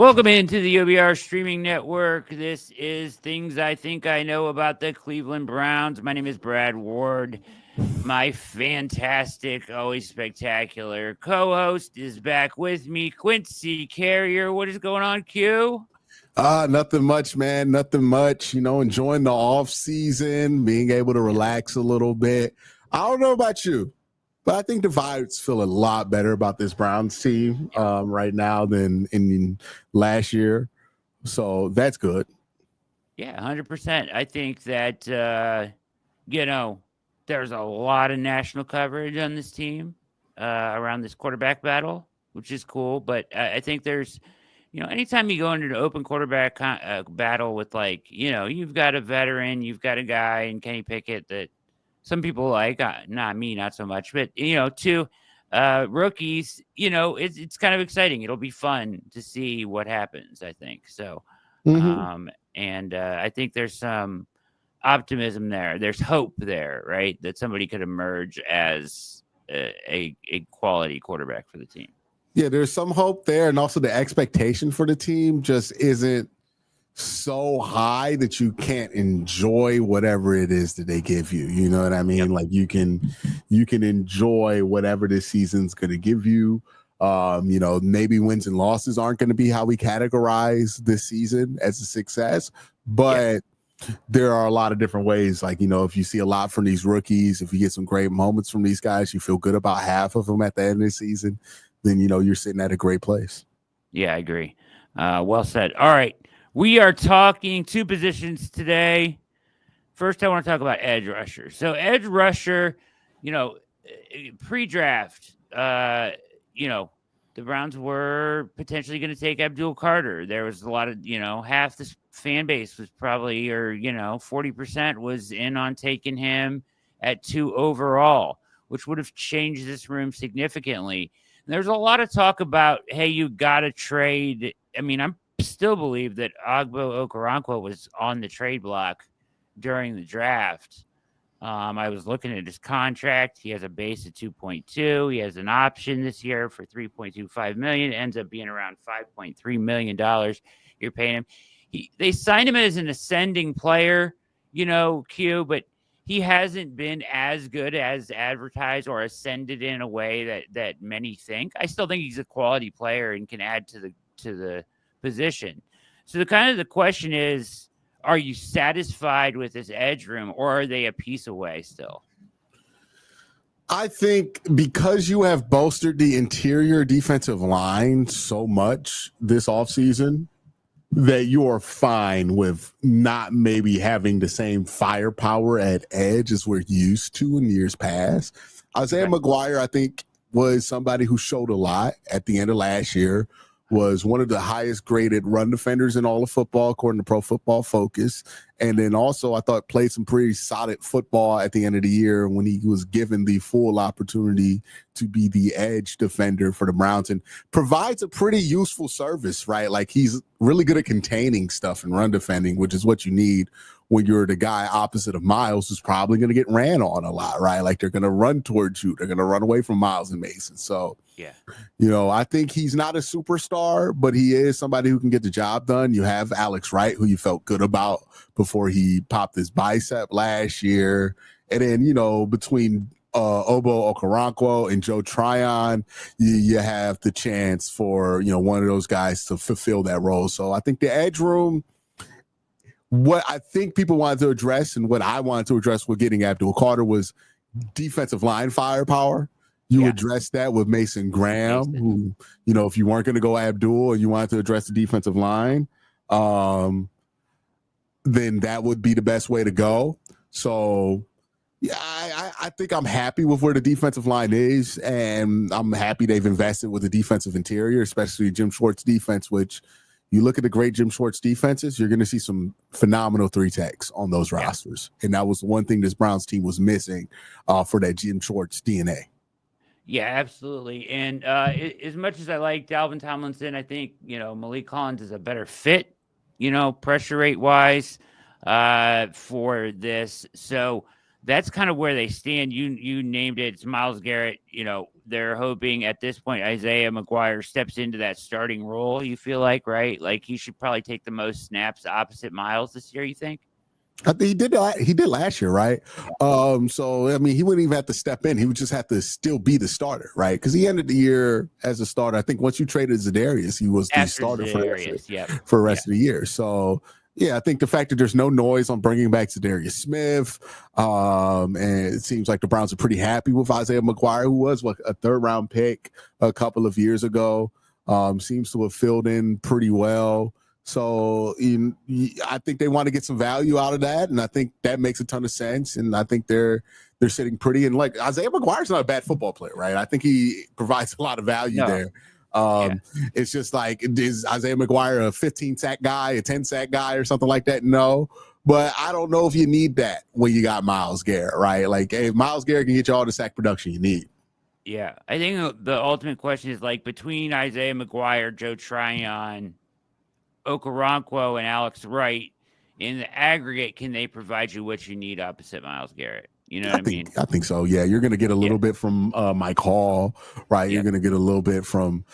Welcome into the OBR streaming network. This is Things I Think I Know About the Cleveland Browns. My name is Brad Ward. My fantastic, always spectacular co-host is back with me, Quincy Carrier. What is going on, Q? Nothing much, man. Nothing much. Enjoying the off season, being able to relax a little bit. I don't know about you, but I think the vibes feel a lot better about this Browns team right now than in last year. So that's good. Yeah, 100%. I think that, there's a lot of national coverage on this team around this quarterback battle, which is cool. But I think there's, anytime you go into an open quarterback battle with, you've got a veteran, you've got a guy in Kenny Pickett that some people like, not me, not so much, but, two rookies, it's kind of exciting. It'll be fun to see what happens, I think. So, and I think there's some optimism there. There's hope there, right? That somebody could emerge as a quality quarterback for the team. Yeah, there's some hope there. And also the expectation for the team just isn't so high that you can't enjoy whatever it is that they give you. You know what I mean? Yep. Like you can enjoy whatever this season's going to give you. Maybe wins and losses aren't going to be how we categorize this season as a success, but there are a lot of different ways. Like, if you see a lot from these rookies, if you get some great moments from these guys, you feel good about half of them at the end of the season, then, you're sitting at a great place. Yeah, I agree. Well said. All right. We are talking two positions today. First, I want to talk about edge rusher. So edge rusher, pre-draft, the Browns were potentially going to take Abdul Carter. There was a lot of, half the fan base was probably, 40% was in on taking him at 2 overall, which would have changed this room significantly. And there's a lot of talk about, hey, you got to trade. I mean, I still believe that Ogbo Okoronkwo was on the trade block during the draft. I was looking at his contract. He has a base of 2.2. He has an option this year for $3.25 million. It ends up being around $5.3 million you're paying him. They signed him as an ascending player, Q, but he hasn't been as good as advertised or ascended in a way that many think. I still think he's a quality player and can add to the position. So the question is, are you satisfied with this edge room, or are they a piece away still? I think because you have bolstered the interior defensive line so much this offseason that you are fine with not maybe having the same firepower at edge as we're used to in years past. Isaiah McGuire, I think, was somebody who showed a lot at the end of last year. Was one of the highest graded run defenders in all of football, according to Pro Football Focus. And then also, I thought played some pretty solid football at the end of the year when he was given the full opportunity to be the edge defender for the Browns and provides a pretty useful service, right? Like he's really good at containing stuff and run defending, which is what you need when you're the guy opposite of Miles, who's probably going to get ran on a lot, right? Like they're going to run towards you. They're going to run away from Miles and Mason. So, I think he's not a superstar, but he is somebody who can get the job done. You have Alex Wright, who you felt good about before he popped his bicep last year. And then, between Obo Okoronkwo and Joe Tryon, you have the chance for, one of those guys to fulfill that role. So I think the edge room, what I think people wanted to address and what I wanted to address with getting Abdul Carter was defensive line firepower. You addressed that with Mason Graham, who, if you weren't going to go Abdul and you wanted to address the defensive line, then that would be the best way to go. So, I think I'm happy with where the defensive line is, and I'm happy they've invested with the defensive interior, especially Jim Schwartz defense, which you look at the great Jim Schwartz defenses, you're going to see some phenomenal 3-techs on those rosters. And that was one thing this Browns team was missing for that Jim Schwartz DNA. Yeah, absolutely. And as much as I like Dalvin Tomlinson, I think, Malik Collins is a better fit, pressure rate wise for this. So that's kind of where they stand. You named it. It's Myles Garrett. They're hoping at this point Isaiah McGuire steps into that starting role. You feel like, right? Like he should probably take the most snaps opposite Myles this year. You think? I think he did. He did last year, right? So I mean, he wouldn't even have to step in. He would just have to still be the starter, right? Because he ended the year as a starter. I think once you traded Za'Darius, he was the starter for the rest of the year. So yeah, I think the fact that there's no noise on bringing back Za'Darius Smith, and it seems like the Browns are pretty happy with Isaiah McGuire, who was a third-round pick a couple of years ago. Seems to have filled in pretty well. So I think they want to get some value out of that, and I think that makes a ton of sense. And I think they're sitting pretty. And like Isaiah McGuire's not a bad football player, right? I think he provides a lot of value there. It's just like, is Isaiah McGuire a 15 sack guy, a 10 sack guy, or something like that? No. But I don't know if you need that when you got Myles Garrett, right? Like, if Myles Garrett can get you all the sack production you need. Yeah, I think the ultimate question is like between Isaiah McGuire, Joe Tryon, Okoronkwo, and Alex Wright, in the aggregate, can they provide you what you need opposite Myles Garrett? You know what I mean? I think so. Yeah, you're going to get a little bit from Mike Hall, right? You're going to get a little bit from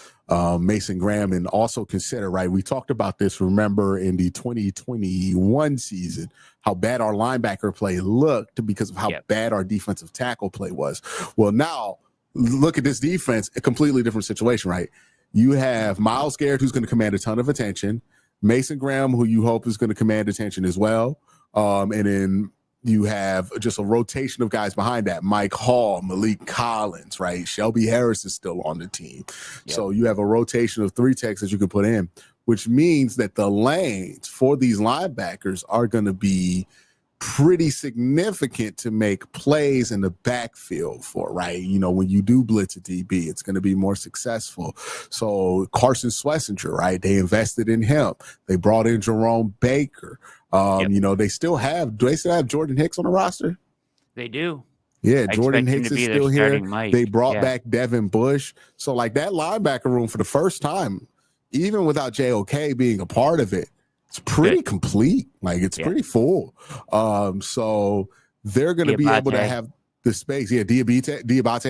Mason Graham, and also consider, right? We talked about this, remember, in the 2021 season, how bad our linebacker play looked because of how bad our defensive tackle play was. Well, now look at this defense, a completely different situation, right? You have Myles Garrett, who's going to command a ton of attention, Mason Graham, who you hope is going to command attention as well. And then you have just a rotation of guys behind that. Mike Hall, Malik Collins, right? Shelby Harris is still on the team. So you have a rotation of 3 techs that you can put in, which means that the lanes for these linebackers are going to be pretty significant to make plays in the backfield for, right? When you do blitz a DB, it's going to be more successful. So Carson Schlesinger, right? They invested in him. They brought in Jerome Baker. They still have, do they still have Jordan Hicks on the roster? They do. Yeah, Jordan Hicks is still here. They brought back Devin Bush. So like that linebacker room for the first time, even without JOK being a part of it, it's pretty complete. Like it's pretty full. So they're going to be able to have the space. Yeah, Diabate.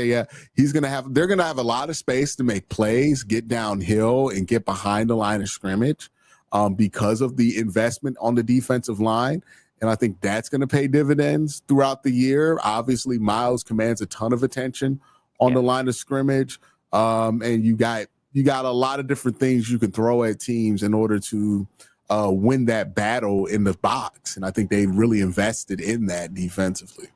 Yeah, they're going to have a lot of space to make plays, get downhill, and get behind the line of scrimmage because of the investment on the defensive line. And I think that's going to pay dividends throughout the year. Obviously, Myles commands a ton of attention on the line of scrimmage. And you got a lot of different things you can throw at teams in order to win that battle in the box. And I think they really invested in that defensively.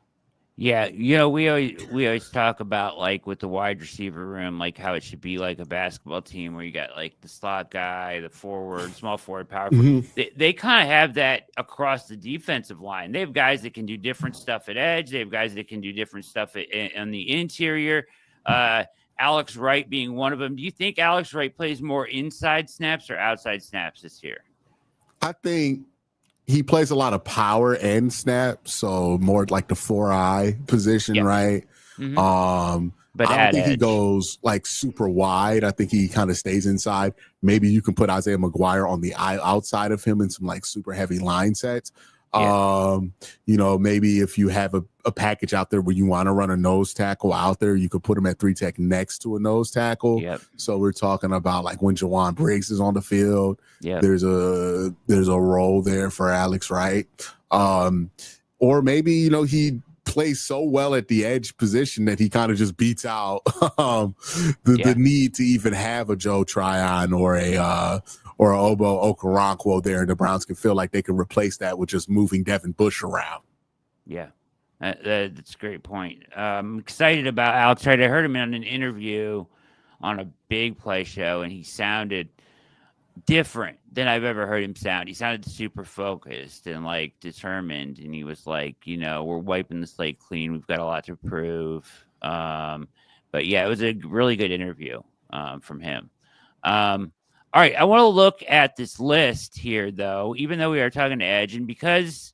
Yeah, we always talk about like with the wide receiver room, like how it should be like a basketball team where you got like the slot guy, the forward, small forward, power forward. They kind of have that across the defensive line. They have guys that can do different stuff at edge. They have guys that can do different stuff on the interior. Alex Wright being one of them. Do you think Alex Wright plays more inside snaps or outside snaps this year? I think he plays a lot of power and snap, so more like the 4-eye position, right? Mm-hmm. But I don't think he goes like super wide. I think he kind of stays inside. Maybe you can put Isaiah McGuire on the outside of him in some like super heavy line sets. Maybe if you have a package out there where you want to run a nose tackle out there, you could put him at 3 tech next to a nose tackle. So we're talking about like when Jawan Briggs is on the field, there's a role there for Alex Wright. Or maybe, he plays so well at the edge position that he kind of just beats out the need to even have a Joe Tryon or a Obo Okoronkwo there, and the Browns can feel like they can replace that with just moving Devin Bush around. Yeah, that's a great point. I'm excited about Alex Wright. I heard him in an interview on a big play show, and he sounded different than I've ever heard him sound. He sounded super focused and like determined, and he was like, we're wiping the slate clean. We've got a lot to prove. But yeah, it was a really good interview from him. All right, I want to look at this list here, though, even though we are talking to Edge, and because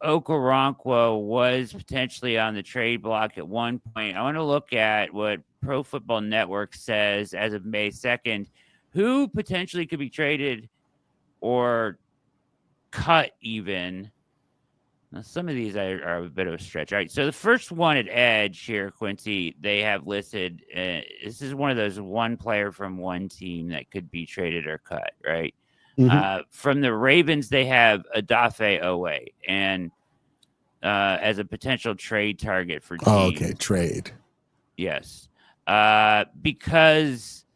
Okoronkwo was potentially on the trade block at one point, I want to look at what Pro Football Network says as of May 2nd, who potentially could be traded or cut even Now, some of these are a bit of a stretch. All right, so the first one at edge here, Quincy, they have listed. This is one of those one player from one team that could be traded or cut, right? From the Ravens, they have Odafe Owe and as a potential trade target for teams. Oh, okay, trade. Yes, because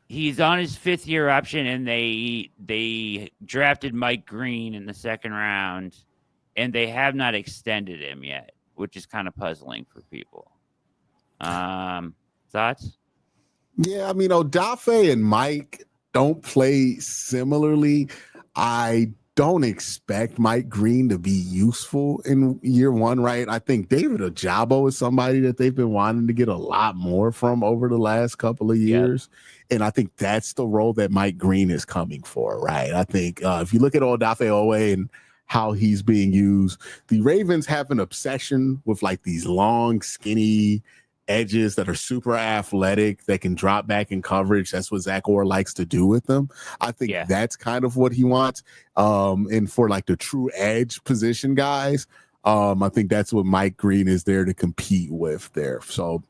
he's on his 5th-year option, and they drafted Mike Green in the 2nd round. And they have not extended him yet, which is kind of puzzling for people. Thoughts? Yeah, I mean, Odafe and Mike don't play similarly. I don't expect Mike Green to be useful in year one, right? I think David Ojabo is somebody that they've been wanting to get a lot more from over the last couple of years. Yep. And I think that's the role that Mike Green is coming for, right? I think if you look at Odafe Owe and how he's being used, the Ravens have an obsession with like these long, skinny edges that are super athletic that can drop back in coverage. That's what Zach Orr likes to do with them. I think that's kind of what he wants. And for like the true edge position guys, I think that's what Mike Green is there to compete with there. So,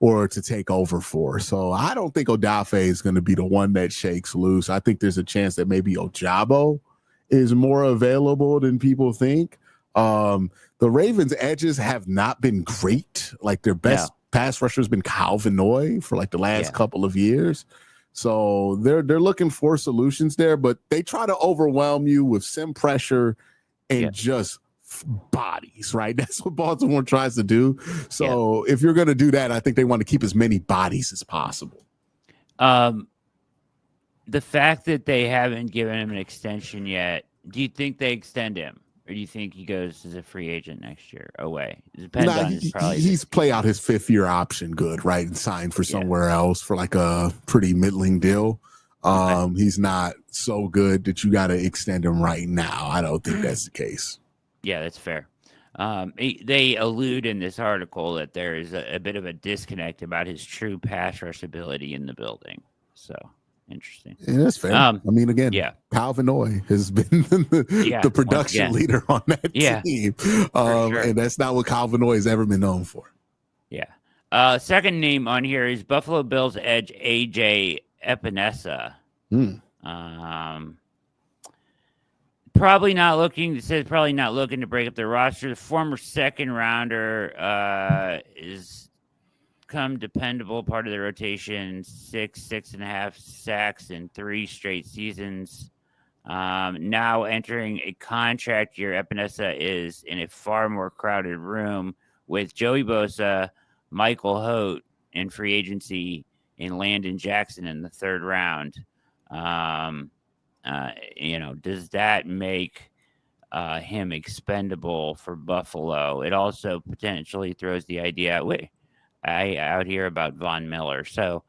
or to take over for. So I don't think Odafe is going to be the one that shakes loose. I think there's a chance that maybe Ojabo is more available than people think. The Ravens edges have not been great. Like their best pass rusher has been Calvin Noy for like the last couple of years. So they're looking for solutions there, but they try to overwhelm you with sim pressure and just bodies, right? That's what Baltimore tries to do. So if you're going to do that, I think they want to keep as many bodies as possible. The fact that they haven't given him an extension yet, do you think they extend him? Or do you think he goes as a free agent next year away? It depends on his he's play out his 5th-year option good, right? And signed for somewhere else for like a pretty middling deal. He's not so good that you got to extend him right now. I don't think that's the case. Yeah, that's fair. They allude in this article that there is a bit of a disconnect about his true pass rush ability in the building. So interesting. Yeah, that's fair. I mean, again, Calvin Noy has been the production leader on that team. Sure. And that's not what Calvin Noy has ever been known for. Yeah. Second name on here is Buffalo Bills edge AJ Epinesa. Probably not looking to break up the roster. The former 2nd rounder is come dependable part of the rotation, 6.5 sacks in 3 straight seasons. Now entering a contract year, Epinesa is in a far more crowded room with Joey Bosa, Michael Holt in free agency, and Landon Jackson in the 3rd round. Does that make him expendable for Buffalo? It also potentially throws the idea out here about Von Miller. So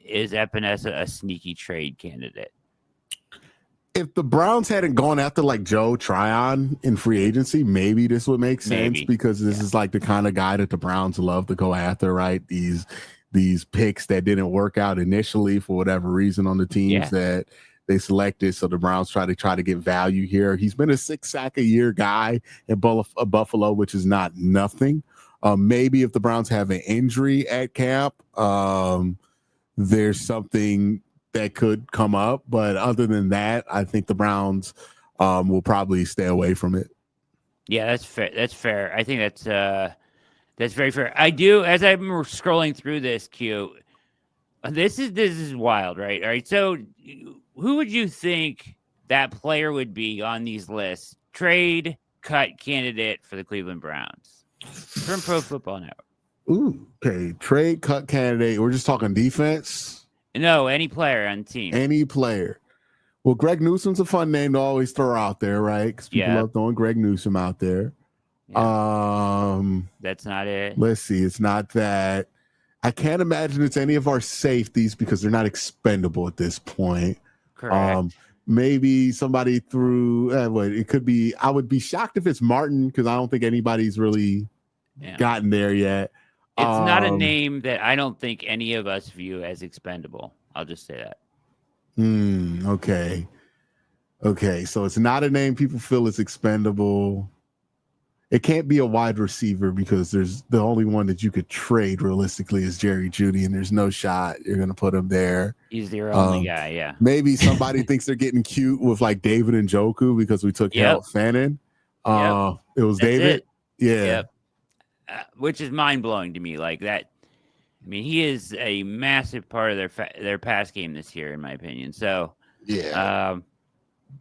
is Epinesa a sneaky trade candidate? If the Browns hadn't gone after like Joe Tryon in free agency, maybe this would make sense because this is like the kind of guy that the Browns love to go after, right? These picks that didn't work out initially for whatever reason on the teams that they selected. So the Browns try to get value here. He's been a 6 sack a year guy in Buffalo, which is not nothing. Maybe if the Browns have an injury at camp, there's something that could come up. But other than that, I think the Browns will probably stay away from it. Yeah, that's fair. That's fair. I think that's very fair. I do, as I'm scrolling through this, Q, this is wild, right? All right. So who would you think that player would be on these lists? Trade cut candidate for the Cleveland Browns from Pro Football Network. Ooh, okay. Trade cut candidate. We're just talking defense. No, any player on the team. Any player. Well, Greg Newsom's a fun name to always throw out there, right? Because people love throwing Greg Newsom out there. Yeah. That's not it. Let's see. It's not that. I can't imagine it's any of our safeties because they're not expendable at this point. Correct. Maybe somebody threw. It could be. I would be shocked if it's Martin because I don't think anybody's really gotten there yet. It's not a name that I don't think any of us view as expendable. I'll just say that. Okay. Okay, so it's not a name people feel is expendable. It can't be a wide receiver because there's the only one that you could trade realistically is Jerry Jeudy, and there's no shot you're going to put him there. He's their only guy, yeah. Maybe somebody thinks they're getting cute with like David Njoku because we took Harold Fannin. It was That's David. It. Yeah. Yep. Which is mind-blowing to me. Like that, I mean, he is a massive part of their pass game this year, in my opinion. So,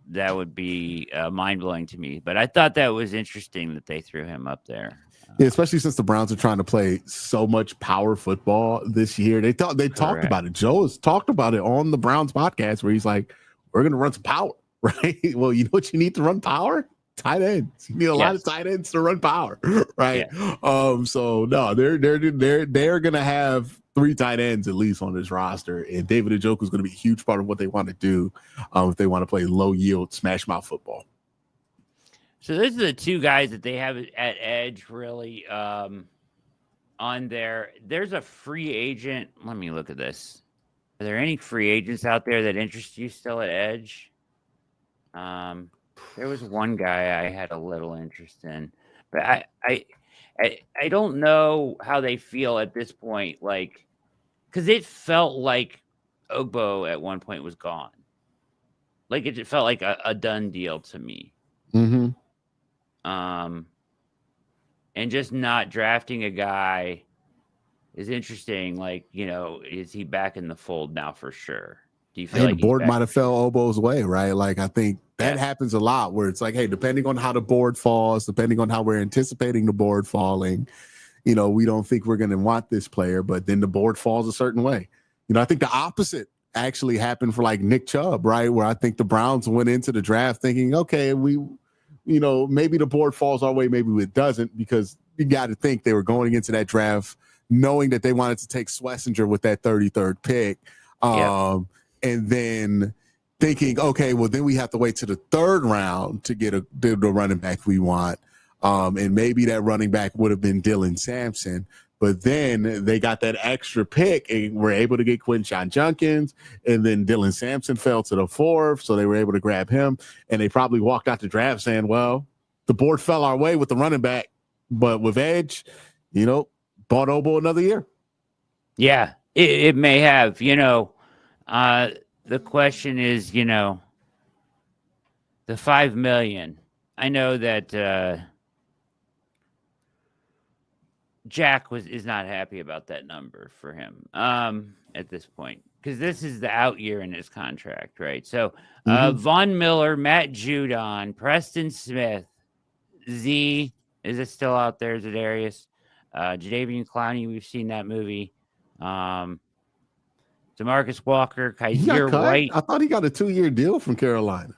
that would be mind-blowing to me. But I thought that was interesting that they threw him up there. Yeah, especially since the Browns are trying to play so much power football this year. They talked about it. Joe has talked about it on the Browns podcast where he's like, we're going to run some power, right? Well, you know what you need to run power? Tight ends. You need a lot of tight ends to run power, right? Yeah. So no, they're going to have 3 tight ends at least on this roster, and David Njoku is going to be a huge part of what they want to do if they want to play low yield smash mouth football. So those are the 2 guys that they have at edge, really. On there, there's a free agent. Let me look at this. Are there any free agents out there that interest you still at edge? There was one guy I had a little interest in, but I don't know how they feel at this point. Like, because it felt like Ogbo at one point was gone. Like it felt like a done deal to me. Mm-hmm. And just not drafting a guy is interesting. Like, is he back in the fold now for sure? Do you feel like the board might have fell Ogbo's way, right? Like, I think that happens a lot where it's like, hey, depending on how the board falls, depending on how we're anticipating the board falling, we don't think we're going to want this player, but then the board falls a certain way. I think the opposite actually happened for like Nick Chubb, right? Where I think the Browns went into the draft thinking, okay, maybe the board falls our way, maybe it doesn't, because you got to think they were going into that draft knowing that they wanted to take Schlesinger with that 33rd pick. And then thinking, okay, well, then we have to wait to the 3rd round to get the running back we want. And maybe that running back would have been Dylan Sampson. But then they got that extra pick and were able to get Quincy Junkins. And then Dylan Sampson fell to the 4th, so they were able to grab him. And they probably walked out the draft saying, well, the board fell our way with the running back. But with edge, bought Ogbo another year. Yeah, it may have, the question is, the $5 million. I know that Jack is not happy about that number for him at this point, because this is the out year in his contract, right? So Von Miller, Matt Judon, Preston Smith, Z, is it still out there? Zadarius, Jadeveon Clowney, we've seen that movie. DeMarcus Walker, Kaiser White. I thought he got a 2-year deal from Carolina.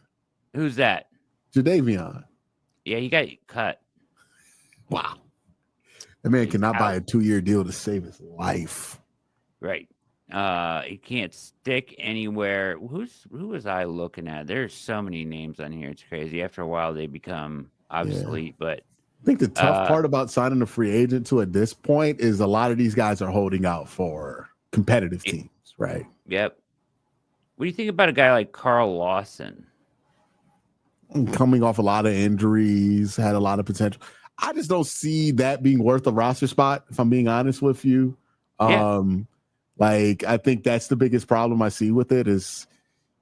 Who's that? Jadeveon. Yeah, he got cut. Wow. That man cannot buy a 2-year deal to save his life. Right. He can't stick anywhere. Who was I looking at? There's so many names on here. It's crazy. After a while, they become obsolete. But I think the tough part about signing a free agent to at this point is a lot of these guys are holding out for competitive teams, right? Yep. What do you think about a guy like Carl Lawson? Coming off a lot of injuries, had a lot of potential. I just don't see that being worth a roster spot, if I'm being honest with you. Like, I think that's the biggest problem I see with it is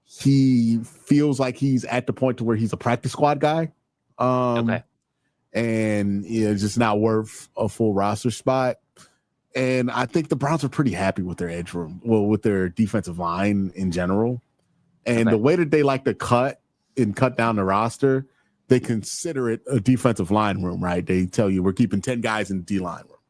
he feels like he's at the point to where he's a practice squad guy. Okay. And it's just not worth a full roster spot. And I think the Browns are pretty happy with their edge room, with their defensive line in general. And the way that they like to cut down the roster, they consider it a defensive line room, right? They tell you we're keeping 10 guys in the D-line room.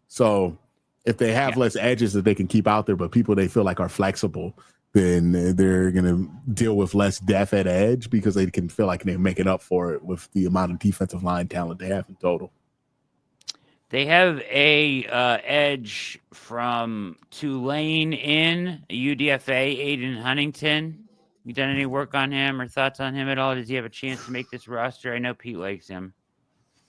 So if they have less edges that they can keep out there, but people they feel like are flexible, then they're going to deal with less depth at edge because they can feel like they're making up for it with the amount of defensive line talent they have in total. They have a edge from Tulane in UDFA, Aiden Huntington. You done any work on him or thoughts on him at all? Does he have a chance to make this roster? I know Pete likes him.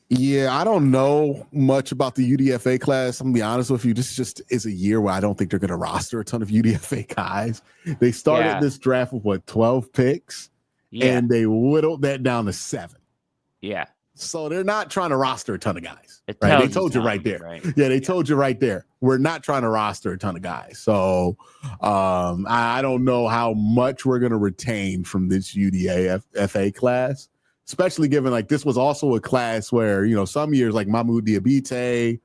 Yeah, I don't know much about the UDFA class. I'm going to be honest with you. This just is a year where I don't think they're going to roster a ton of UDFA guys. They started this draft with, 12 picks? Yeah. and they whittled that down to 7. Yeah. So they're not trying to roster a ton of guys, It right? They tells told you right something, there. right? Yeah, they told you right there. We're not trying to roster a ton of guys. So I don't know how much we're going to retain from this UDFA class, especially given like this was also a class where, you know, some years like Mahmoud Diabite,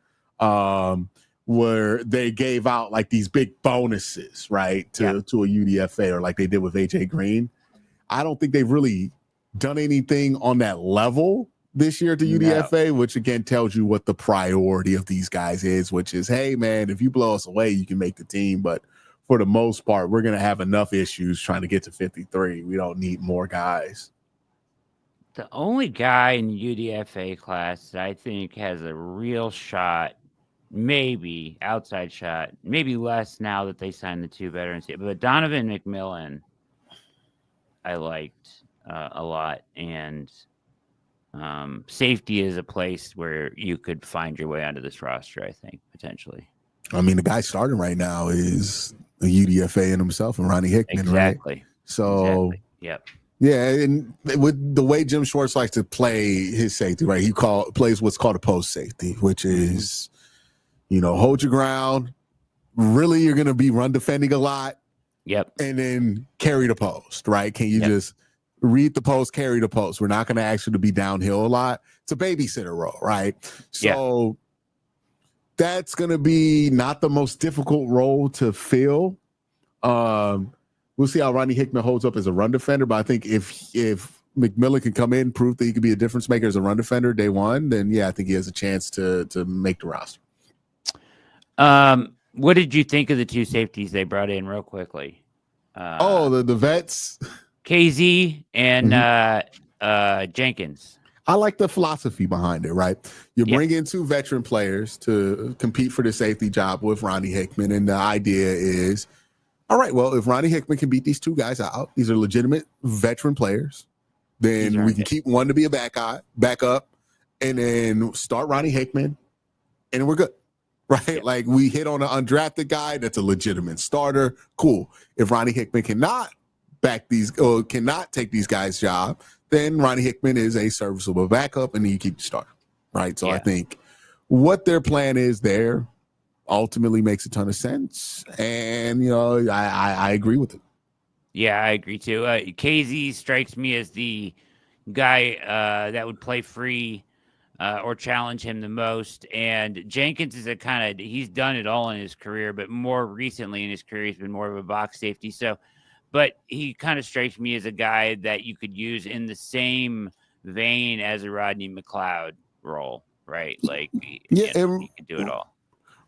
where they gave out like these big bonuses, right, to a UDFA, or like they did with AJ Green. I don't think they've really done anything on that level this year to UDFA, which again tells you what the priority of these guys is, which is, hey, man, if you blow us away, you can make the team. But for the most part, we're going to have enough issues trying to get to 53. We don't need more guys. The only guy in UDFA class that I think has a real shot, maybe outside shot, maybe less now that they signed the 2 veterans, but Donovan McMillan, I liked a lot. And safety is a place where you could find your way onto this roster, I think, potentially. I mean, the guy starting right now is a UDFA in himself and Ronnie Hickman, exactly. Right? So, exactly. Yep. Yeah, and with the way Jim Schwartz likes to play his safety, right? He plays what's called a post safety, which is, you know, hold your ground. Really, you're going to be run defending a lot. Yep. And then carry the post, right? Can you just read the post, carry the post? We're not going to ask you to be downhill a lot. It's a babysitter role, right? So that's going to be not the most difficult role to fill. We'll see how Ronnie Hickman holds up as a run defender, but I think if McMillan can come in, prove that he could be a difference maker as a run defender day one, then I think he has a chance to make the roster. What did you think of the 2 safeties they brought in real quickly? The vets, KZ and Jenkins. I like the philosophy behind it, right? You bring in 2 veteran players to compete for the safety job with Ronnie Hickman, and the idea is, all right, well, if Ronnie Hickman can beat these 2 guys out, these are legitimate veteran players, then we can keep one to be a backup, and then start Ronnie Hickman, and we're good, right? Yep. Like, we hit on an undrafted guy that's a legitimate starter. Cool. If Ronnie Hickman cannot take these guys' job, then Ronnie Hickman is a serviceable backup, and then you keep the starter, right? So I think what their plan is there ultimately makes a ton of sense, and I agree with it. Yeah, I agree too. KZ strikes me as the guy that would play free or challenge him the most, and Jenkins is he's done it all in his career, but more recently in his career he's been more of a box safety. So, but he kind of strikes me as a guy that you could use in the same vein as a Rodney McLeod role, right? Like, he could do it all.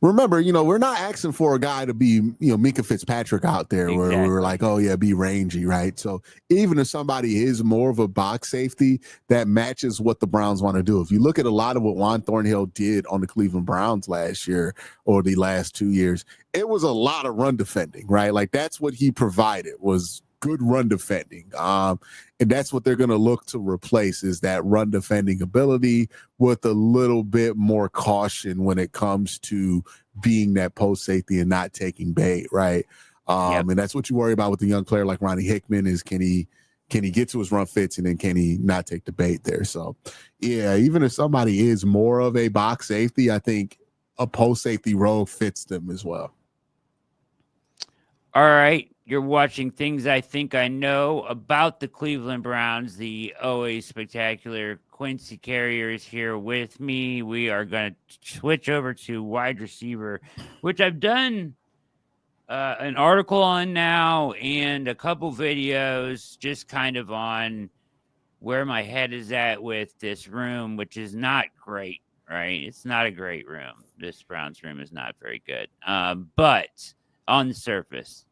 Remember, we're not asking for a guy to be, Mika Fitzpatrick out there where we're like, oh, yeah, be rangy, right? So even if somebody is more of a box safety, that matches what the Browns want to do. If you look at a lot of what Juan Thornhill did on the Cleveland Browns last year or the last 2 years, it was a lot of run defending, right? Like, that's what he provided, was good run defending. And that's what they're going to look to replace, is that run defending ability with a little bit more caution when it comes to being that post safety and not taking bait, right? And that's what you worry about with a young player like Ronnie Hickman, is can he get to his run fits, and then can he not take the bait there? So, even if somebody is more of a box safety, I think a post safety role fits them as well. All right. You're watching Things I Think I Know About the Cleveland Browns, the always spectacular Quincy Carrier is here with me. We are going to switch over to wide receiver, which I've done an article on now and a couple videos just kind of on where my head is at with this room, which is not great, right? It's not a great room. This Browns room is not very good. But on the surface,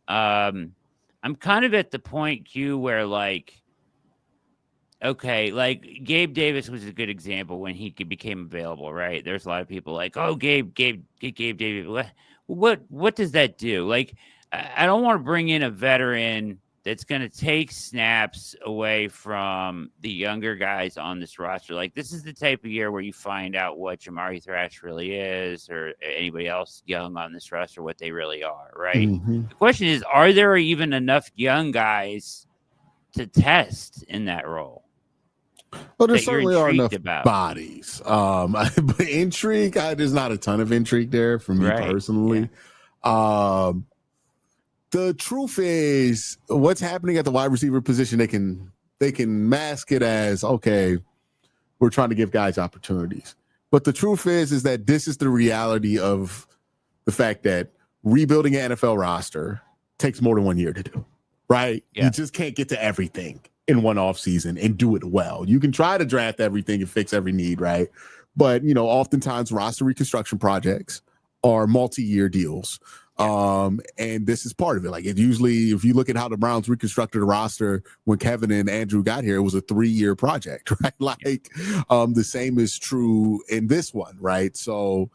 I'm kind of at the point, Q, where like Gabe Davis was a good example when he became available, right? There's a lot of people like, oh, Gabe Davis. What does that do? Like, I don't want to bring in a veteran that's going to take snaps away from the younger guys on this roster. Like, this is the type of year where you find out what Jamari Thrash really is, or anybody else young on this roster, what they really are, right? Mm-hmm. The question is, are there even enough young guys to test in that role. Well, there that you're certainly are intrigued enough about. bodies. But intrigue, there's not a ton of intrigue there for me personally. The truth is, what's happening at the wide receiver position, they can mask it as, okay, we're trying to give guys opportunities. But the truth is that this is the reality of the fact that rebuilding an NFL roster takes more than 1 year to do, right? Yeah. You just can't get to everything in one offseason and do it well. You can try to draft everything and fix every need, right? But, oftentimes roster reconstruction projects are multi-year deals. And this is part of it. Like, it usually, if you look at how the Browns reconstructed a roster when Kevin and Andrew got here, it was a 3-year project, right? Like, the same is true in this one, right? So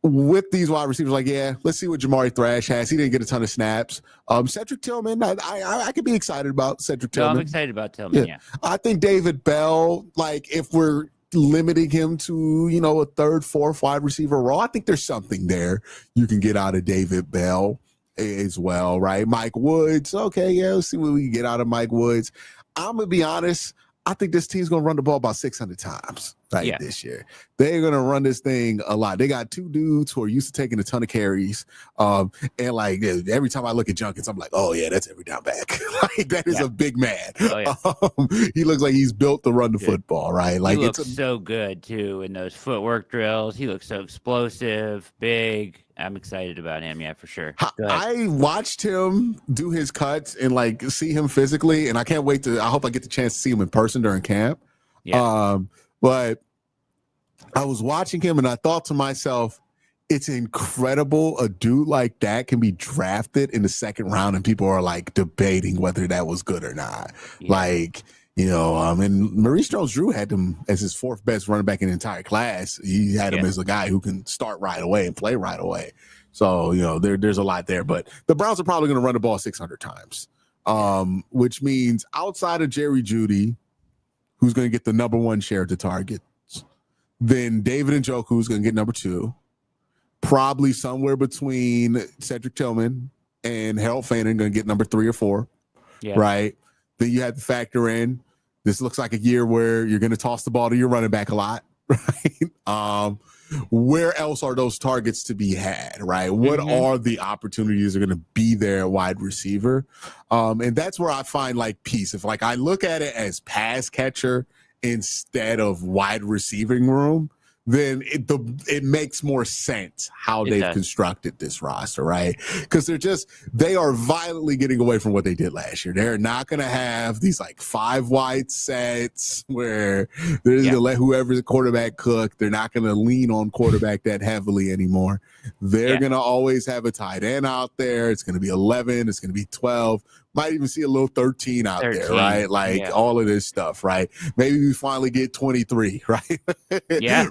with these wide receivers, like, yeah, let's see what Jamari Thrash has. He didn't get a ton of snaps. Cedric Tillman, I could be excited about Cedric Tillman. I'm excited about Tillman, yeah. I think David Bell, like, if we're limiting him to, a third, fourth wide receiver role, I think there's something there you can get out of David Bell as well, right? Mike Woods, okay, yeah, let's see what we can get out of Mike Woods. I'm going to be honest, I think this team's going to run the ball about 600 times this year. They're going to run this thing a lot. They got two dudes who are used to taking a ton of carries. And like every time I look at Junkins, I'm like, oh yeah, that's every down back. Like that is a big man. Oh, yeah. He looks like he's built to run the football, right? Like he looks so good too in those footwork drills. He looks so explosive, big. I'm excited about him, yeah, for sure. I watched him do his cuts and like see him physically, and I can't wait I hope I get the chance to see him in person during camp. Yeah. But I was watching him and I thought to myself, it's incredible a dude like that can be drafted in the second round and people are like debating whether that was good or not. Yeah. Like, and Maurice Jones-Drew had him as his fourth best running back in the entire class. He had him as a guy who can start right away and play right away. So, there's a lot there. But the Browns are probably going to run the ball 600 times, which means outside of Jerry Jeudy, who's going to get the number one share of the targets, then David Njoku is going to get number 2. Probably somewhere between Cedric Tillman and Harold Fannin going to get number 3 or 4, right? Then you have to factor in, this looks like a year where you're going to toss the ball to your running back a lot, right? Where else are those targets to be had, right? What are the opportunities that are going to be there at wide receiver? And that's where I find like peace. If like I look at it as pass catcher instead of wide receiving room, then it makes more sense how they've constructed this roster, right? Because they are violently getting away from what they did last year. They're not going to have these like 5 wide sets where they're going to let whoever's the quarterback cook. They're not going to lean on quarterback that heavily anymore. They're going to always have a tight end out there. It's going to be 11. It's going to be 12. Might even see a little 13 out there, right? Like all of this stuff, right? Maybe we finally get 23, right?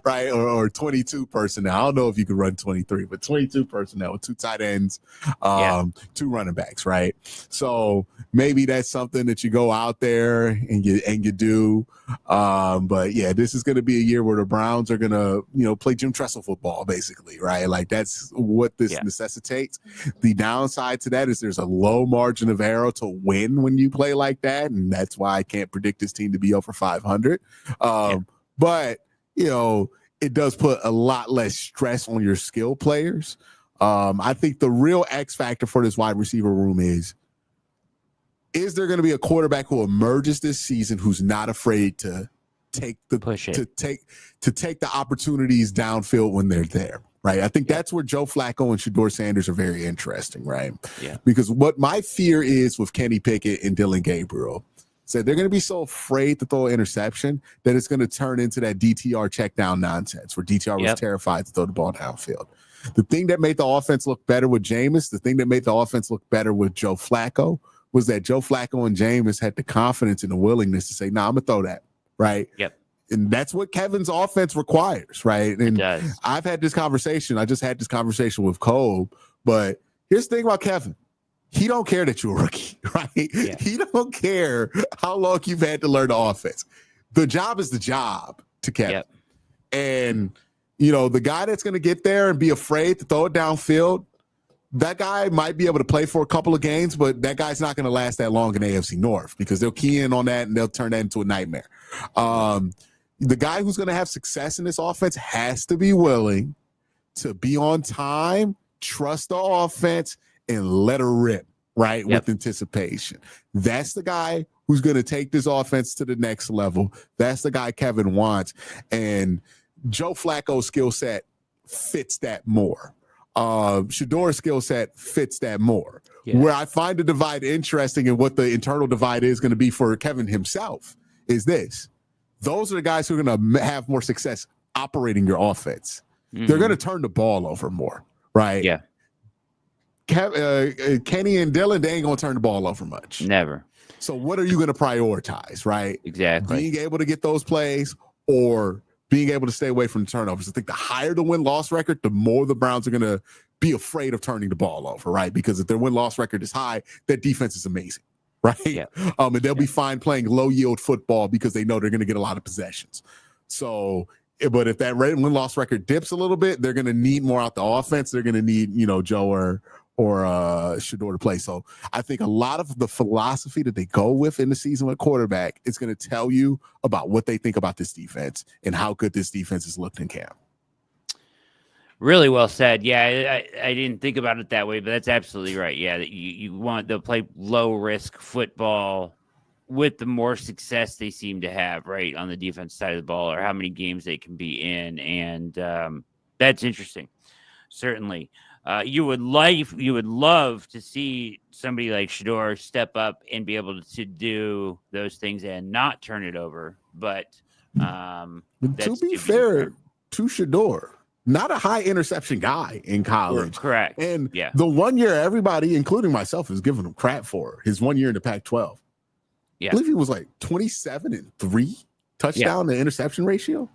Right? Or 22 personnel. I don't know if you could run 23, but 22 personnel with 2 tight ends, 2 running backs, right? So maybe that's something that you go out there and you do. But yeah, this is going to be a year where the Browns are going to, play Jim Tressel football, basically, right? Like that's what this necessitates. The downside to that is there's a low margin of error to win when you play like that, and that's why I can't predict this team to be over 500. But it does put a lot less stress on your skill players. I think the real X factor for this wide receiver room is there going to be a quarterback who emerges this season who's not afraid to take the opportunities downfield when they're there? Right. I think that's where Joe Flacco and Shedeur Sanders are very interesting. Right. Yeah. Because what my fear is with Kenny Pickett and Dylan Gabriel said they're going to be so afraid to throw an interception that it's going to turn into that DTR check down nonsense where DTR was terrified to throw the ball downfield. The thing that made the offense look better with Jameis, the thing that made the offense look better with Joe Flacco was that Joe Flacco and Jameis had the confidence and the willingness to say, I'm going to throw that. Right. Yep. And that's what Kevin's offense requires, right? And it does. I've had this conversation. I just had this conversation with Cole. But here's the thing about Kevin. He don't care that you're a rookie, right? Yeah. He don't care how long you've had to learn the offense. The job is the job to Kevin. Yep. And, the guy that's going to get there and be afraid to throw it downfield, that guy might be able to play for a couple of games, but that guy's not going to last that long in AFC North because they'll key in on that and they'll turn that into a nightmare. The guy who's going to have success in this offense has to be willing to be on time, trust the offense, and let her rip, right, with anticipation. That's the guy who's going to take this offense to the next level. That's the guy Kevin wants. And Joe Flacco's skill set fits that more. Shador's skill set fits that more. Yeah. Where I find the divide interesting and what the internal divide is going to be for Kevin himself is this. Those are the guys who are going to have more success operating your offense. Mm-hmm. They're going to turn the ball over more, right? Yeah. Kenny and Dylan, they ain't going to turn the ball over much. Never. So what are you going to prioritize, right? Exactly. Being able to get those plays or being able to stay away from the turnovers. I think the higher the win-loss record, the more the Browns are going to be afraid of turning the ball over, right? Because if their win-loss record is high, that defense is amazing, right? Yeah. And they'll be fine playing low-yield football because they know they're going to get a lot of possessions. So, but if that win-loss record dips a little bit, they're going to need more out the offense. They're going to need, Joe or Shador to play. So I think a lot of the philosophy that they go with in the season with quarterback is going to tell you about what they think about this defense and how good this defense has looked in camp. Really well said. Yeah, I didn't think about it that way, but that's absolutely right. Yeah, you want to play low risk football with the more success they seem to have, right, on the defense side of the ball, or how many games they can be in, and that's interesting. Certainly. You would love to see somebody like Shador step up and be able to do those things and not turn it over. But to be fair to Shador, not a high interception guy in college. Correct. And the 1 year everybody, including myself, is giving him crap for his 1 year in the Pac-12. Yeah. I believe he was like 27-3 touchdown to interception ratio.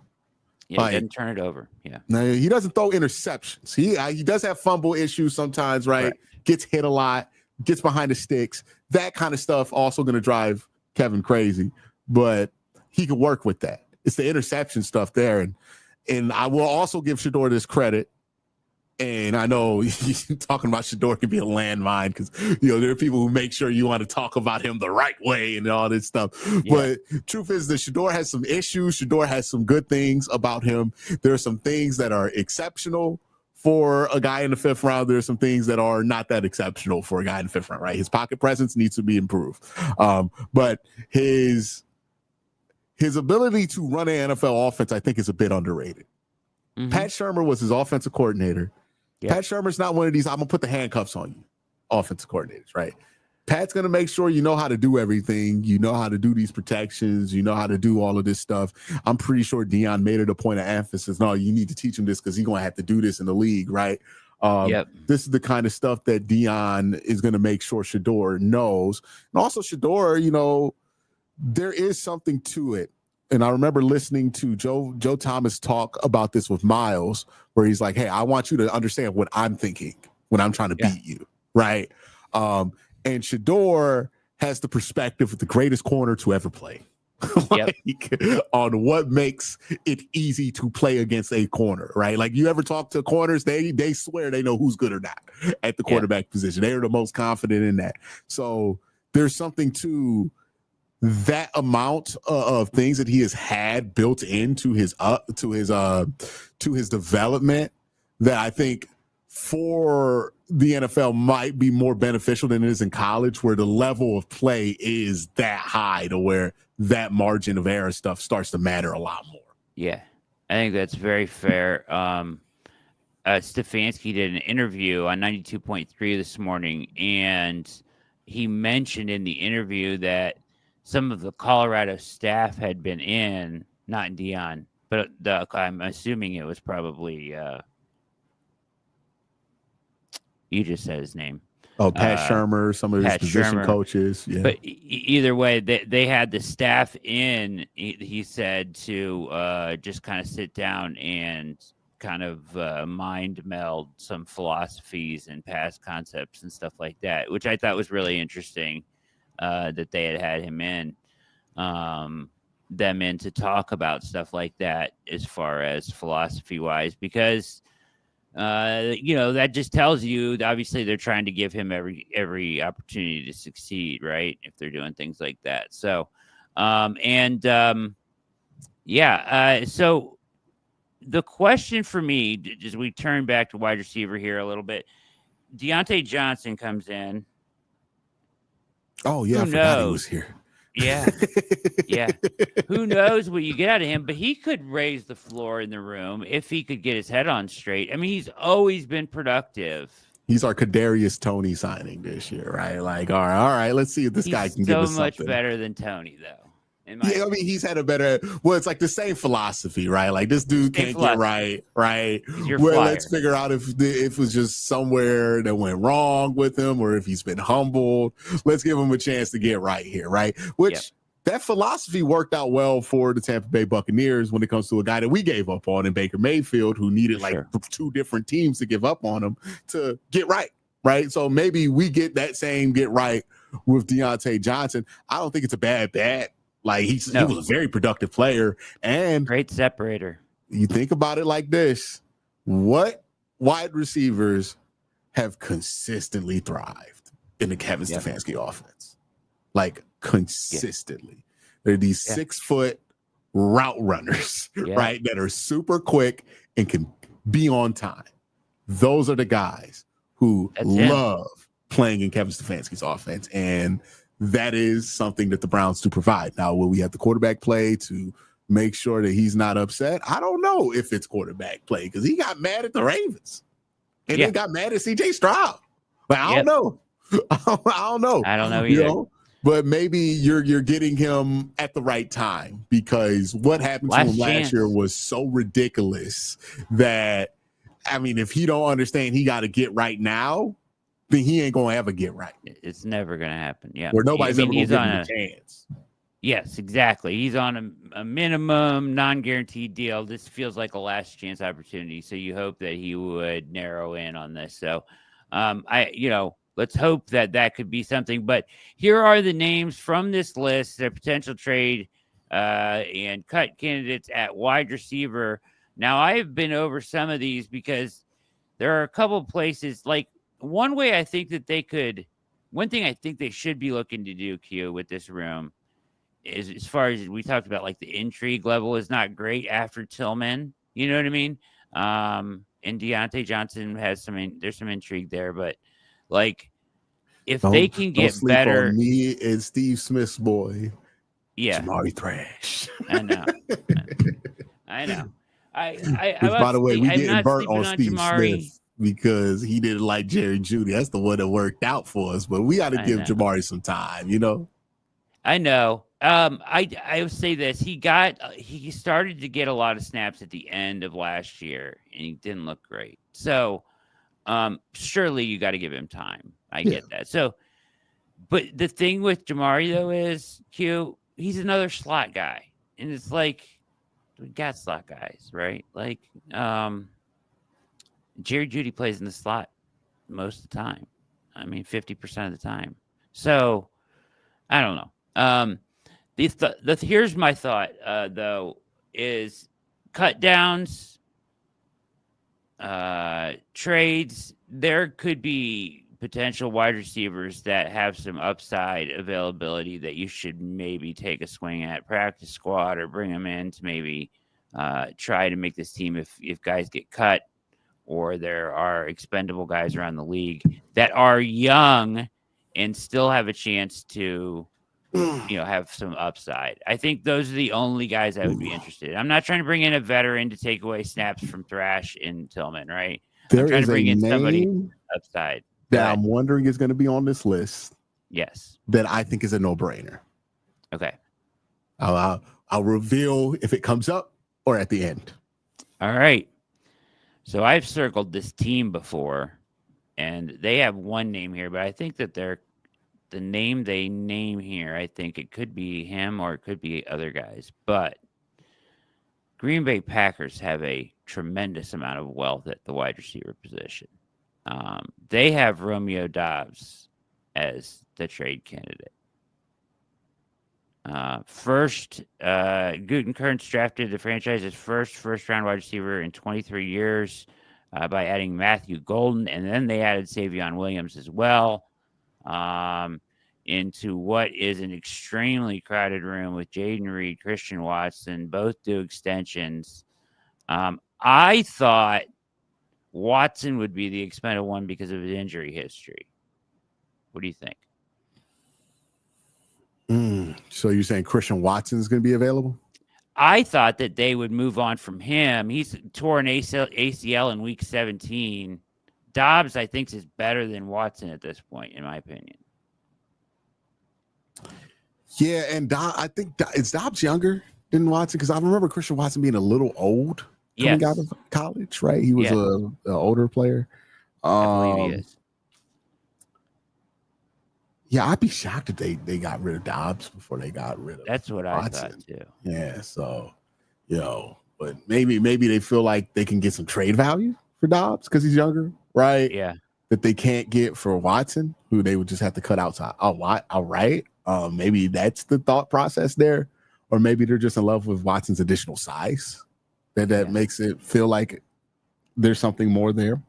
Yeah, he doesn't turn it over. Yeah. No, he doesn't throw interceptions. He does have fumble issues sometimes, right? Gets hit a lot, gets behind the sticks. That kind of stuff also going to drive Kevin crazy, but he can work with that. It's the interception stuff there. And I will also give Shador this credit. And I know talking about Shador can be a landmine because, there are people who make sure you want to talk about him the right way and all this stuff. Yeah. But truth is that Shador has some issues. Shador has some good things about him. There are some things that are exceptional for a guy in the fifth round. There are some things that are not that exceptional for a guy in the fifth round, right? His pocket presence needs to be improved. But his ability to run an NFL offense, I think, is a bit underrated. Mm-hmm. Pat Shurmur was his offensive coordinator. Yep. Pat Shurmur's not one of these, I'm going to put the handcuffs on you, offensive coordinators, right? Pat's going to make sure you know how to do everything. You know how to do these protections. You know how to do all of this stuff. I'm pretty sure Dion made it a point of emphasis. No, you need to teach him this because he's going to have to do this in the league, right? This is the kind of stuff that Dion is going to make sure Shador knows. And also Shador, there is something to it. And I remember listening to Joe Thomas talk about this with Miles, where he's like, hey, I want you to understand what I'm thinking when I'm trying to beat you, right? And Shador has the perspective of the greatest corner to ever play on what makes it easy to play against a corner, right? Like you ever talk to corners, they swear they know who's good or not at the quarterback position. They are the most confident in that. So there's something to that amount of things that he has had built into his development that I think for the NFL might be more beneficial than it is in college, where the level of play is that high to where that margin of error stuff starts to matter a lot more. Yeah, I think that's very fair. Stefanski did an interview on 92.3 this morning, and he mentioned in the interview that some of the Colorado staff had been in, not in Dion, but I'm assuming it was probably you just said his name. Oh, Pat Shurmur, some of his position coaches. Yeah. But either way, they had the staff in, he said, to just kind of sit down and kind of mind meld some philosophies and past concepts and stuff like that, which I thought was really interesting. That they had him in, them in to talk about stuff like that as far as philosophy wise, because That just tells you obviously they're trying to give him every opportunity to succeed, right? If they're doing things like that. So, so the question for me, as we turn back to wide receiver here a little bit, Deontay Johnson comes in. Oh yeah, I forgot he was here. Yeah. Yeah. Who knows what you get out of him, but he could raise the floor in the room if he could get his head on straight. I mean, he's always been productive. He's our Kadarius Toney signing this year, right? Like, all right, let's see if this guy can give us something. So much better than Toney, though. Yeah, I mean, he's had a better. Well, it's like the same philosophy, right? Like this dude can't get right. Well, let's figure out if it was just somewhere that went wrong with him, or if he's been humbled. Let's give him a chance to get right here, right? Which that philosophy worked out well for the Tampa Bay Buccaneers when it comes to a guy that we gave up on in Baker Mayfield, who needed two different teams to give up on him to get right, right? So maybe we get that same get right with Deontay Johnson. I don't think it's a bad bet. Like he was a very productive player and great separator. You think about it like this: what wide receivers have consistently thrived in the Kevin Stefanski offense? Like consistently, they're these 6 foot route runners, right? That are super quick and can be on time. Those are the guys who love playing in Kevin Stefanski's offense, and that is something that the Browns do provide. Now, will we have the quarterback play to make sure that he's not upset? I don't know if it's quarterback play because he got mad at the Ravens and then got mad at CJ Stroud. But I don't know. I don't know. I don't know either. But maybe you're getting him at the right time because what happened to him last year was so ridiculous that, I mean, if he don't understand he got to get right now, then he ain't gonna ever get right. It's never gonna happen. Yeah, or nobody's ever gonna give him a chance. Yes, exactly. He's on a minimum non-guaranteed deal. This feels like a last chance opportunity. So you hope that he would narrow in on this. So, let's hope that could be something. But here are the names from this list: their potential trade and cut candidates at wide receiver. Now, I've been over some of these because there are a couple of places like. One thing I think they should be looking to do, Q, with this room is, as far as we talked about, like the intrigue level is not great after Tillman. You know what I mean? And Deontay Johnson has there's some intrigue there, but like if they can get better. On me and Steve Smith's boy, Jamari Thrash. I know. I know. By the way, we getting burnt on Steve Jamari. Smith. Because he didn't like Jerry Jeudy. That's the one that worked out for us. But we got to give Jamari some time, I know. I would say this. He started to get a lot of snaps at the end of last year, and he didn't look great. So surely you got to give him time. I get that. So, but the thing with Jamari, though, is, Q, he's another slot guy. And it's like, we got slot guys, right? Like, Jerry Jeudy plays in the slot most of the time. I mean, 50% of the time. So, I don't know. Here's my thought, though, is cut downs, trades. There could be potential wide receivers that have some upside availability that you should maybe take a swing at practice squad or bring them in to maybe try to make this team if guys get cut. Or there are expendable guys around the league that are young and still have a chance to, have some upside. I think those are the only guys I would be interested in. I'm not trying to bring in a veteran to take away snaps from Thrash and Tillman, right? I'm trying to bring in somebody upside that I'm wondering is going to be on this list. Yes. That I think is a no-brainer. Okay. I'll reveal if it comes up or at the end. All right. So I've circled this team before, and they have one name here, but I think that the name they name here, I think it could be him or it could be other guys. But Green Bay Packers have a tremendous amount of wealth at the wide receiver position. They have Romeo Doubs as the trade candidate. First, Gutekunst drafted the franchise's first round wide receiver in 23 years. by adding Matthew Golden, and then they added Savion Williams as well into what is an extremely crowded room with Jaden Reed, Christian Watson, both do extensions. I thought Watson would be the expendable one because of his injury history. What do you think? So you're saying Christian Watson is going to be available? I thought that they would move on from him. He's tore an ACL in week 17. Dobbs, I think, is better than Watson at this point, in my opinion. Yeah, and I think is Dobbs younger than Watson? Because I remember Christian Watson being a little old coming out of college, right? He was an older player. I believe he is. Yeah, I'd be shocked if they got rid of Dobbs before they got rid of That's what Watson. I thought too. Yeah, so but maybe they feel like they can get some trade value for Dobbs because he's younger, right? Yeah. That they can't get for Watson, who they would just have to cut outside. Oh, what? All right. Maybe that's the thought process there. Or maybe they're just in love with Watson's additional size. That makes it feel like there's something more there.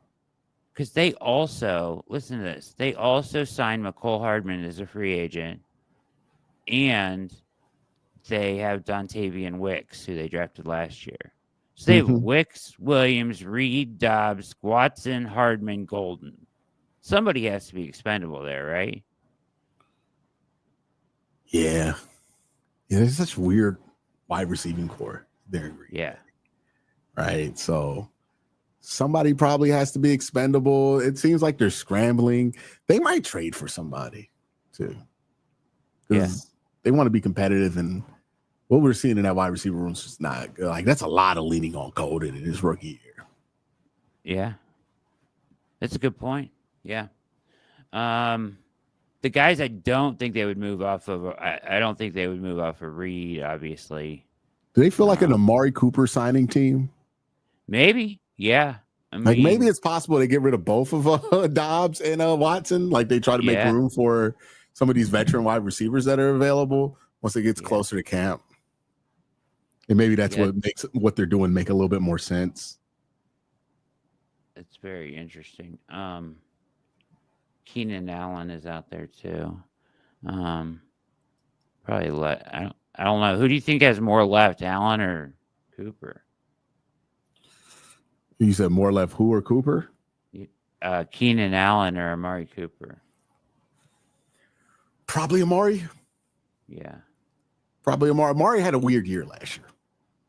Because they also, listen to this, they also signed McCole Hardman as a free agent. And they have Dontavian Wicks, who they drafted last year. So they have Wicks, Williams, Reed, Dobbs, Watson, Hardman, Golden. Somebody has to be expendable there, right? Yeah. Yeah, there's such weird wide receiving core there. Yeah. Right. So somebody probably has to be expendable. It seems like they're scrambling. They might trade for somebody too. Because they want to be competitive, and what we're seeing in that wide receiver room is just not good. Like, that's a lot of leaning on Golden in his rookie year. Yeah. That's a good point. Yeah. The guys I don't think they would move off of, I don't think they would move off of Reed, obviously. Do they feel like an Amari Cooper signing team? Maybe. Yeah. I mean, like, maybe it's possible they get rid of both of Dobbs and Watson. Like, they try to make room for some of these veteran wide receivers that are available once it gets closer to camp. And maybe that's what makes what they're doing make a little bit more sense. It's very interesting. Keenan Allen is out there too. Probably I don't know. Who do you think has more left, Allen or Cooper? You said more left, who or Cooper? Keenan Allen or Amari Cooper? Probably Amari. Yeah. Probably Amari. Amari had a weird year last year.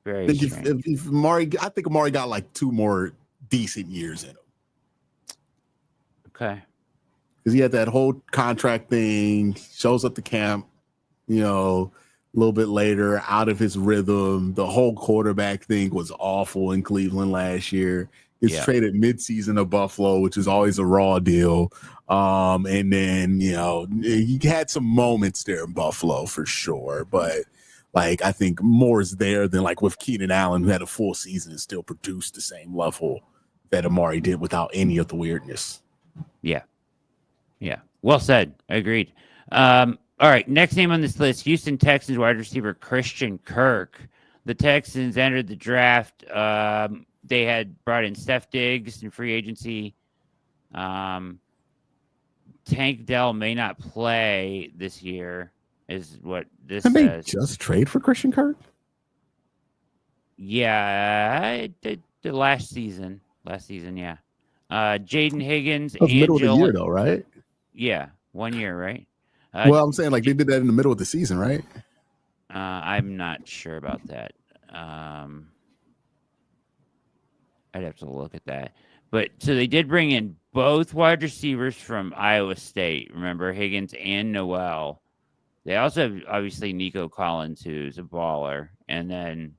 Very strange. If Amari, I think Amari got like 2 more decent years in him. Okay. Because he had that whole contract thing, shows up to camp, a little bit later, out of his rhythm. The whole quarterback thing was awful in Cleveland last year. Gets traded midseason to Buffalo, which is always a raw deal. And then, he had some moments there in Buffalo for sure. But, like, I think more is there than, like, with Keenan Allen, who had a full season and still produced the same level that Amari did without any of the weirdness. Yeah. Yeah. Well said. Agreed. All right. Next name on this list, Houston Texans wide receiver Christian Kirk. The Texans entered the draft. They had brought in Steph Diggs in free agency. Tank Dell may not play this year, is what this Didn't says. They just trade for Christian Kirk? Yeah, the last season. Yeah. Jaden Higgins. That was middle of the year, though, right? Yeah, 1 year, right? Well, I'm saying, like, they did that in the middle of the season, right? I'm not sure about that. I'd have to look at that. But so they did bring in both wide receivers from Iowa State. Remember, Higgins and Noel. They also have, obviously, Nico Collins, who's a baller. And then,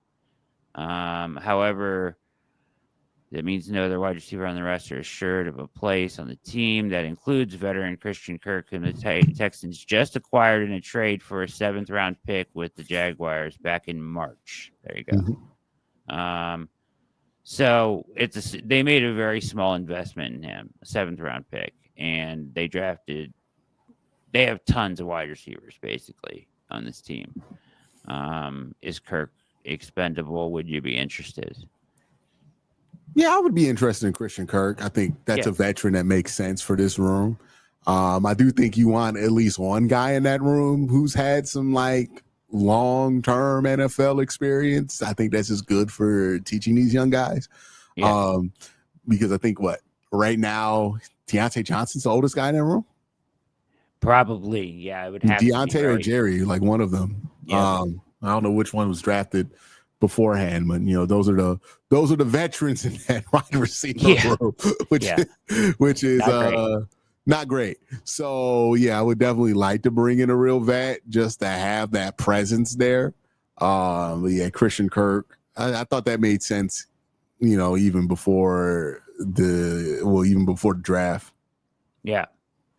however, that means no other wide receiver on the roster is assured of a place on the team. That includes veteran Christian Kirk, whom the Texans just acquired in a trade for a 7th-round pick with the Jaguars back in March. There you go. Mm-hmm. So they made a very small investment in him, a 7th-round pick, and they have tons of wide receivers basically on this team. Is Kirk expendable? Would you be interested? Yeah, I would be interested in Christian Kirk. I think that's Yeah. a veteran that makes sense for this room. I do think you want at least one guy in that room who's had some like long-term NFL experience. I think that's just good for teaching these young guys. Yeah. Um, because I think right now, Deontay Johnson's the oldest guy in that room. Probably. Yeah, it would have to be, Deontay or right? Jerry, like one of them. Yeah. I don't know which one was drafted beforehand, but those are the veterans in that wide receiver Yeah. room, which Yeah. which is Not great. not great. So yeah, I would definitely like to bring in a real vet just to have that presence there. But yeah, Christian Kirk, I thought that made sense, even before the draft. Yeah.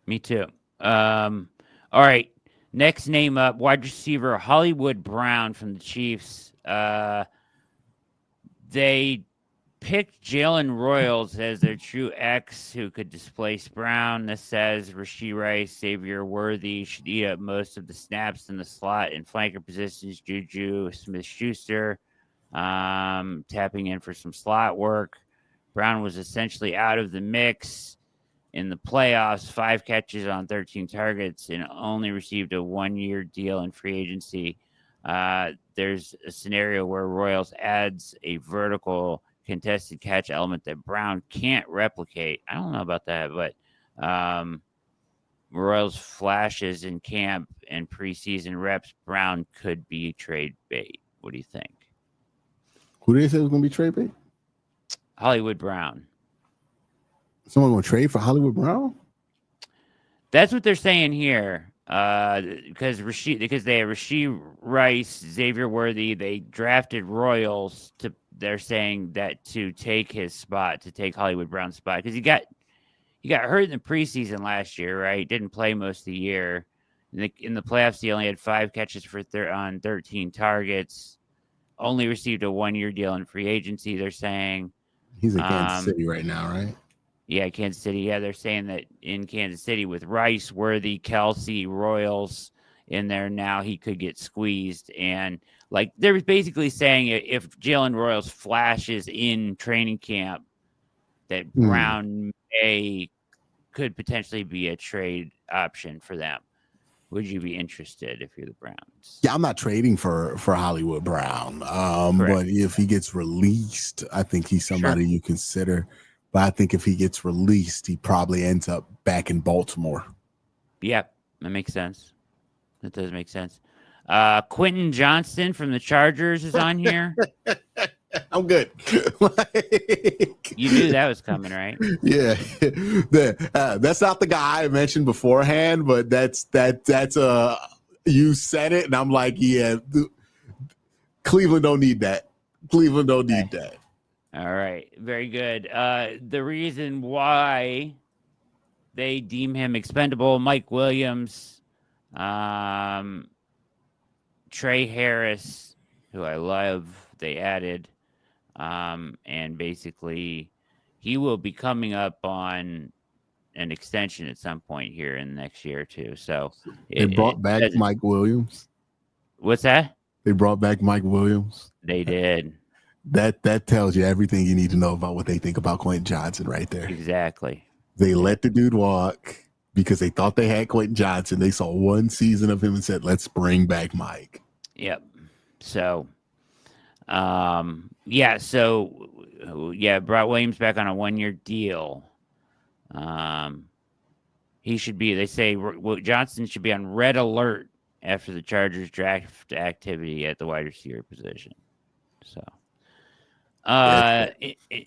Me too. All right. Next name up, wide receiver Hollywood Brown from the Chiefs. They picked Jalen Royals as their true X who could displace Brown. This says Rashee Rice, Xavier Worthy should eat up most of the snaps in the slot and flanker positions. Juju Smith-Schuster tapping in for some slot work. Brown was essentially out of the mix in the playoffs, 5 catches on 13 targets, and only received a 1-year deal in free agency. There's a scenario where Royals adds a vertical contested catch element that Brown can't replicate. I don't know about that, but Royals flashes in camp and preseason reps, Brown could be trade bait. What do you think? Who did they say was going to be trade bait? Hollywood Brown. Someone going to trade for Hollywood Brown? That's what they're saying here. Because they have Rashee Rice, Xavier Worthy, they drafted Royals they're saying that to take his spot, to take Hollywood Brown's spot, because he got hurt in the preseason last year, right? Didn't play most of the year. In the playoffs, he only had 5 catches on 13 targets. Only received a 1-year deal in free agency. They're saying he's in Kansas City right now, right? Yeah, Kansas City. Yeah, they're saying that in Kansas City with Rice, Worthy, Kelsey, Royals in there now, he could get squeezed. And like they're basically saying if Jalen Royals flashes in training camp, that Brown could potentially be a trade option for them. Would you be interested if you're the Browns? Yeah, I'm not trading for Hollywood Brown. But if he gets released, I think he's somebody you consider. But I think if he gets released, he probably ends up back in Baltimore. Yeah, that makes sense. That does make sense. Quentin Johnston from the Chargers is on here. I'm good. You knew that was coming, right? Yeah, that's not the guy I mentioned beforehand, but that's you said it, and I'm like, yeah, Cleveland don't need that. Cleveland don't need that. All right, very good. The reason why they deem him expendable: Mike Williams, Trey Harris, who I love. They added. And basically, he will be coming up on an extension at some point here in the next year or two. So they brought back Mike Williams. What's that? They brought back Mike Williams. They did. That tells you everything you need to know about what they think about Quentin Johnson right there. Exactly. They let the dude walk because they thought they had Quentin Johnson. They saw one season of him and said, let's bring back Mike. Yep. So, brought Williams back on a 1-year deal. He should be, they say Johnson should be on red alert after the Chargers draft activity at the wide receiver position. So,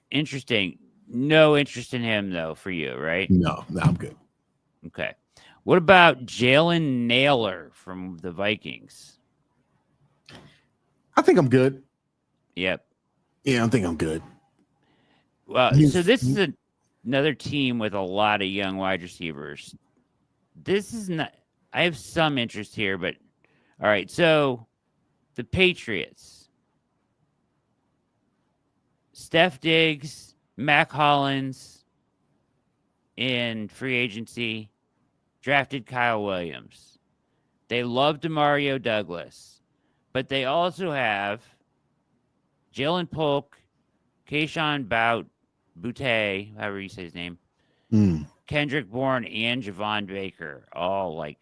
interesting. No interest in him though for you, right? No, I'm good. Okay. What about Jalen Naylor from the Vikings? I think I'm good. Yep. Yeah, I think I'm good. Well, so this is another team with a lot of young wide receivers. This is not, I have some interest here, but all right. So the Patriots, Steph Diggs, Mac Hollins in free agency, drafted Kyle Williams. They love DeMario Douglas, but they also have Jalen Polk, Keyshawn Bout, Butte, however you say his name, Mm. Kendrick Bourne, and Javon Baker, all like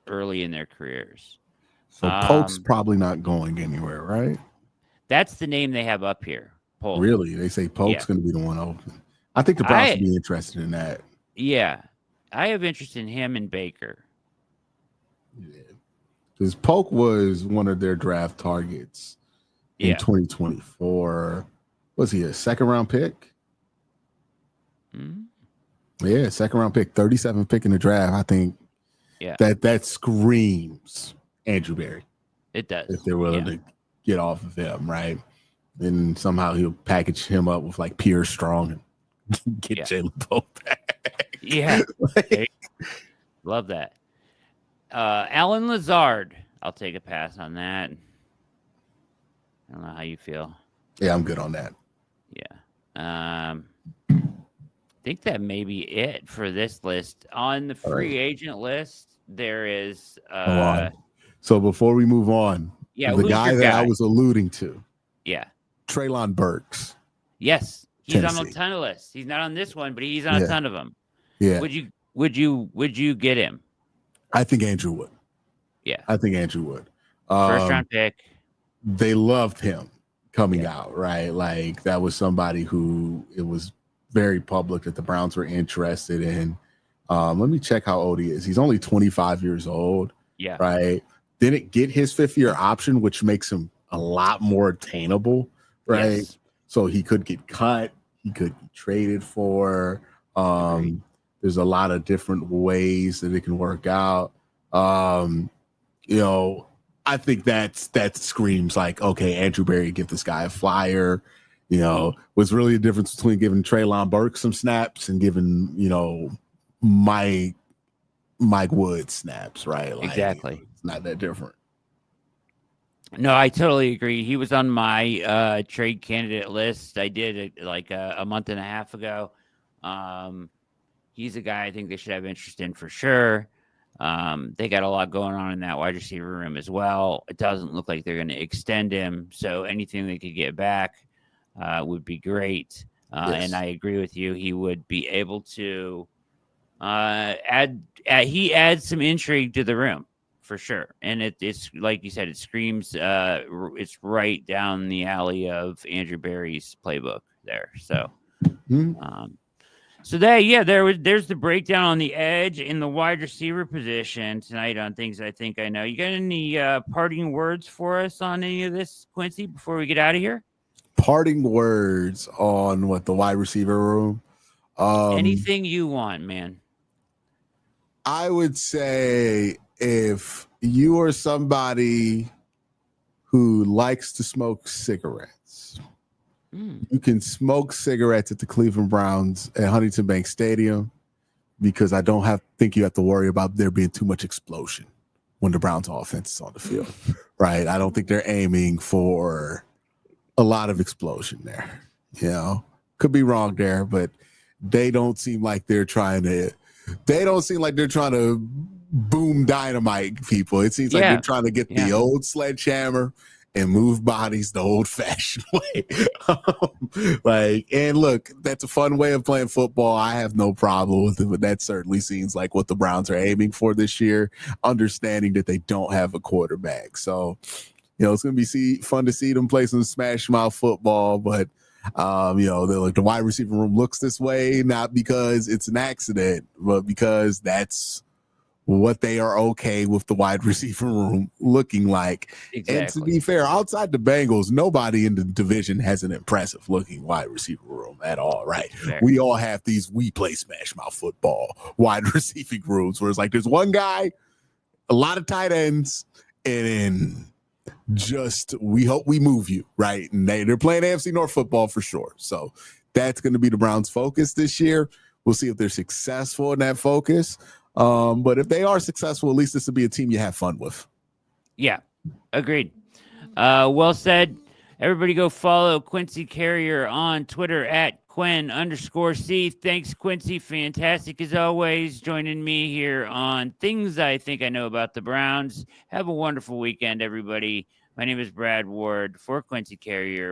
early in their careers. So Polk's probably not going anywhere, right? That's the name they have up here. Polk. Really? They say Polk's Yeah. going to be the one open. I think the Browns would be interested in that. Yeah. I have interest in him and Baker. Yeah. Because Polk was one of their draft targets in 2024. Was he a second round pick? Mm-hmm. Yeah, second round pick, 37 pick in the draft. I think that screams Andrew Berry. It does. If they're willing to get off of him, right? And somehow he'll package him up with like Pierre Strong and get Jalen Polk back. Yeah. Love that. Alan Lazard. I'll take a pass on that. I don't know how you feel. Yeah, I'm good on that. Yeah. I think that may be it for this list. On the free agent list, there is so before we move on, the guy that I was alluding to. Yeah. Treylon Burks. Yes. He's on a ton of lists. He's not on this one, but he's on a ton of them. Yeah. Would you get him? I think Andrew would. Yeah. I think Andrew would. First round pick. They loved him coming out, right? Like that was somebody who it was very public that the Browns were interested in. Let me check how old he is. He's only 25 years old. Yeah. Right. Didn't get his 5th-year option, which makes him a lot more attainable. Right. Yes. So he could get cut. He could be traded for. There's a lot of different ways that it can work out. I think that screams like, okay, Andrew Berry, give this guy a flyer. Was really the difference between giving Treylon Burks some snaps and giving, Mike Woods snaps, right? Like, exactly. It's not that different. No, I totally agree. He was on my trade candidate list. I did it like a month and a half ago. He's a guy I think they should have interest in for sure. They got a lot going on in that wide receiver room as well. It doesn't look like they're going to extend him. So anything they could get back would be great. And I agree with you. He would be able to he adds some intrigue to the room for sure. And it's like you said, it screams, it's right down the alley of Andrew Berry's playbook there. So, there's the breakdown on the edge in the wide receiver position tonight on things I think I know. You got any parting words for us on any of this, Quincy, before we get out of here? Parting words on what the wide receiver room? Anything you want, man. I would say if you are somebody who likes to smoke cigarettes, you can smoke cigarettes at the Cleveland Browns at Huntington Bank Stadium because I don't think you have to worry about there being too much explosion when the Browns offense is on the field, right? I don't think they're aiming for a lot of explosion there. Could be wrong there, but they don't seem like they're trying to boom dynamite people. It seems like they're trying to get the old sledgehammer and move bodies the old-fashioned way. And look, that's a fun way of playing football. I have no problem with it, but that certainly seems like what the Browns are aiming for this year, understanding that they don't have a quarterback. So, it's going to be fun to see them play some smash mouth football, but the wide receiver room looks this way, not because it's an accident, but because that's what they are okay with the wide receiver room looking like. Exactly. And to be fair, outside the Bengals, nobody in the division has an impressive looking wide receiver room at all, right? Exactly. We all have we play smash mouth football wide receiving rooms where it's like there's one guy, a lot of tight ends, and then just we hope we move you, right? And they're playing AFC North football for sure. So that's going to be the Browns' focus this year. We'll see if they're successful in that focus. But if they are successful, at least this will be a team you have fun with. Yeah, agreed. Well said. Everybody go follow Quincy Carrier on Twitter at Quinn_C. Thanks, Quincy. Fantastic as always. Joining me here on Things I Think I Know About the Browns. Have a wonderful weekend, everybody. My name is Brad Ward for Quincy Carrier.